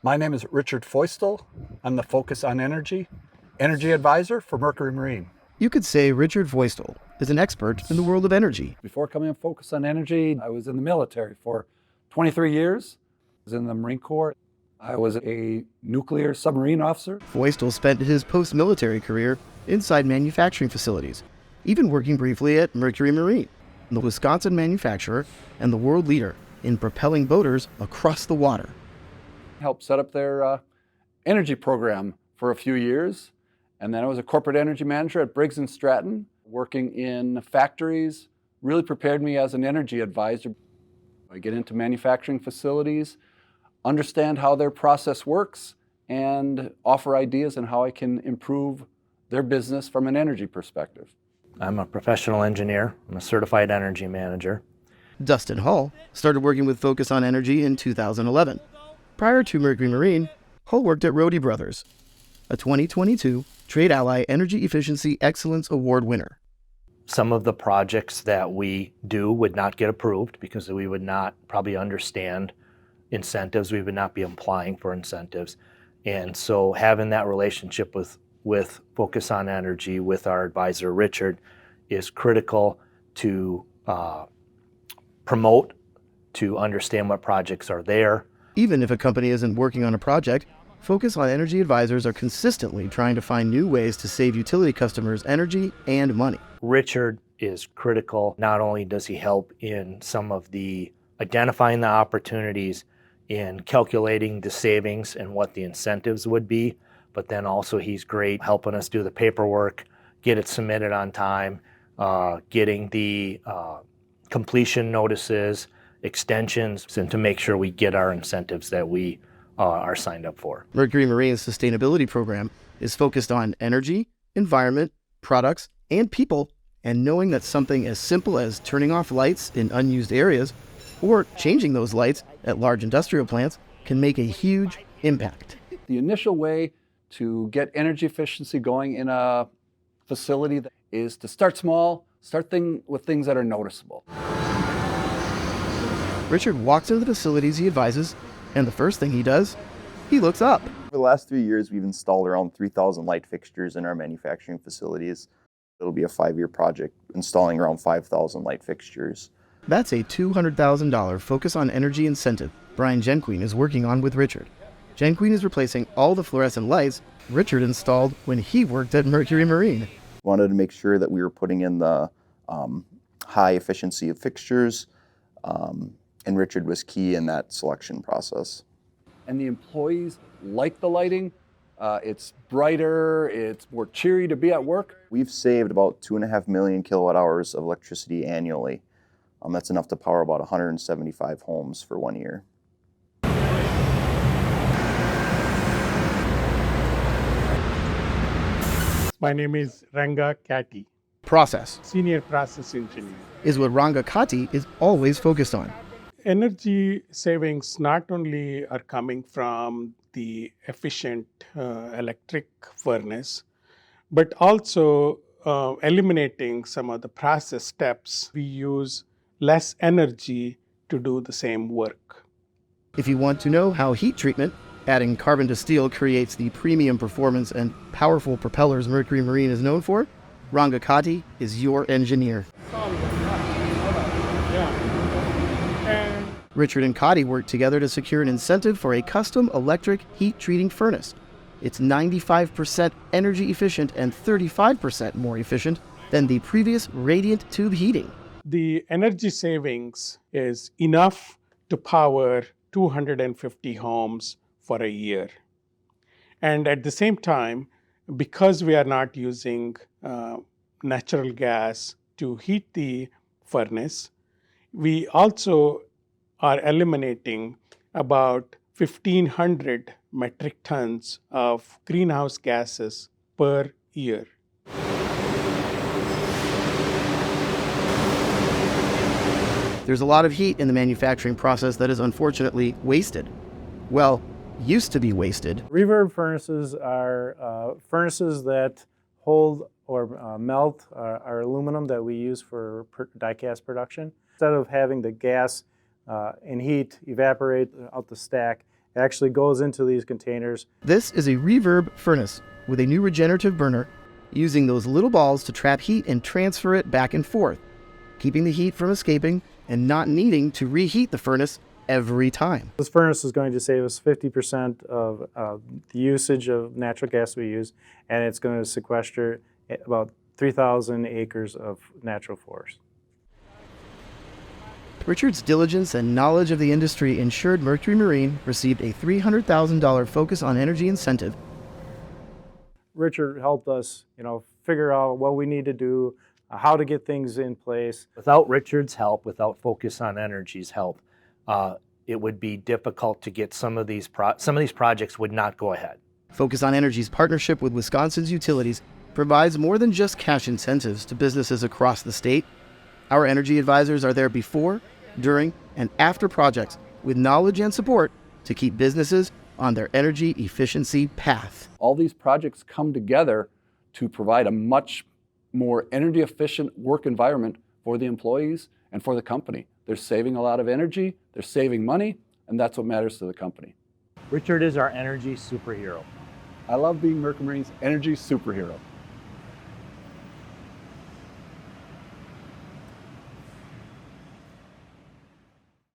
My name is Richard Feustel. I'm the Focus on Energy Advisor for Mercury Marine. You could say Richard Feustel is an expert in the world of energy. Before coming on Focus on Energy, I was in the military for 23 years. I was in the Marine Corps. I was a nuclear submarine officer. Feustel spent his post-military career inside manufacturing facilities, even working briefly at Mercury Marine, the Wisconsin manufacturer and the world leader in propelling boaters across the water. Helped set up their energy program for a few years. And then I was a corporate energy manager at Briggs & Stratton, working in factories, really prepared me as an energy advisor. I get into manufacturing facilities, understand how their process works, and offer ideas on how I can improve their business from an energy perspective. I'm a professional engineer. I'm a certified energy manager. Dustin Hull started working with Focus on Energy in 2011. Prior to Mercury Marine, Hull worked at Rohde Brothers, a 2022 Trade Ally Energy Efficiency Excellence Award winner. Some of the projects that we do would not get approved because we would not probably understand incentives. We would not be applying for incentives. And so having that relationship with Focus on Energy, with our advisor Richard, is critical to promote, to understand what projects are there. Even if a company isn't working on a project, Focus on Energy advisors are consistently trying to find new ways to save utility customers energy and money. Richard is critical. Not only does he help in some of the identifying the opportunities, in calculating the savings and what the incentives would be, but then also he's great helping us do the paperwork, get it submitted on time, getting the completion notices, extensions, and to make sure we get our incentives that we are signed up for. Mercury Marine's sustainability program is focused on energy, environment, products, and people, and knowing that something as simple as turning off lights in unused areas or changing those lights at large industrial plants can make a huge impact. The initial way to get energy efficiency going in a facility is to start small, with things that are noticeable. Richard walks into the facilities he advises, and the first thing he does, he looks up. For the last 3 years, we've installed around 3,000 light fixtures in our manufacturing facilities. It'll be a 5-year project, installing around 5,000 light fixtures. That's a $200,000 Focus on Energy incentive Brian Genqueen is working on with Richard. Genqueen is replacing all the fluorescent lights Richard installed when he worked at Mercury Marine. Wanted to make sure that we were putting in the high efficiency of fixtures, and Richard was key in that selection process. And the employees like the lighting. It's brighter, it's more cheery to be at work. We've saved about 2.5 million kilowatt hours of electricity annually. That's enough to power about 175 homes for 1 year. My name is Ranga Katti. Process Senior Process Engineer. is what Ranga Katti is always focused on. Energy savings not only are coming from the efficient electric furnace, but also eliminating some of the process steps. We use less energy to do the same work. If you want to know how heat treatment, adding carbon to steel, creates the premium performance and powerful propellers Mercury Marine is known for, Ranga Katti is your engineer. Richard and Katti worked together to secure an incentive for a custom electric heat treating furnace. It's 95% energy efficient and 35% more efficient than the previous radiant tube heating. The energy savings is enough to power 250 homes for a year. And at the same time, because we are not using natural gas to heat the furnace, we also are eliminating about 1,500 metric tons of greenhouse gases per year. There's a lot of heat in the manufacturing process that is unfortunately wasted. Well, used to be wasted. Reverb furnaces are furnaces that hold or melt our aluminum that we use for die-cast production. Instead of having the gas and heat evaporate out the stack It actually goes into these containers. This is a reverb furnace with a new regenerative burner using those little balls to trap heat and transfer it back and forth, keeping the heat from escaping and not needing to reheat the furnace every time. This furnace is going to save us 50% of the usage of natural gas we use, and it's going to sequester about 3,000 acres of natural forest. Richard's diligence and knowledge of the industry ensured Mercury Marine received a $300,000 focus on energy incentive. Richard helped us, figure out what we need to do, how to get things in place. Without Richard's help, without Focus on Energy's help, it would be difficult to get some of these projects would not go ahead. Focus on Energy's partnership with Wisconsin's utilities provides more than just cash incentives to businesses across the state. Our energy advisors are there before, during, and after projects with knowledge and support to keep businesses on their energy efficiency path. All these projects come together to provide a much more energy efficient work environment for the employees and for the company. They're saving a lot of energy, they're saving money, and that's what matters to the company. Richard is our energy superhero. I love being Mercury Marine's energy superhero.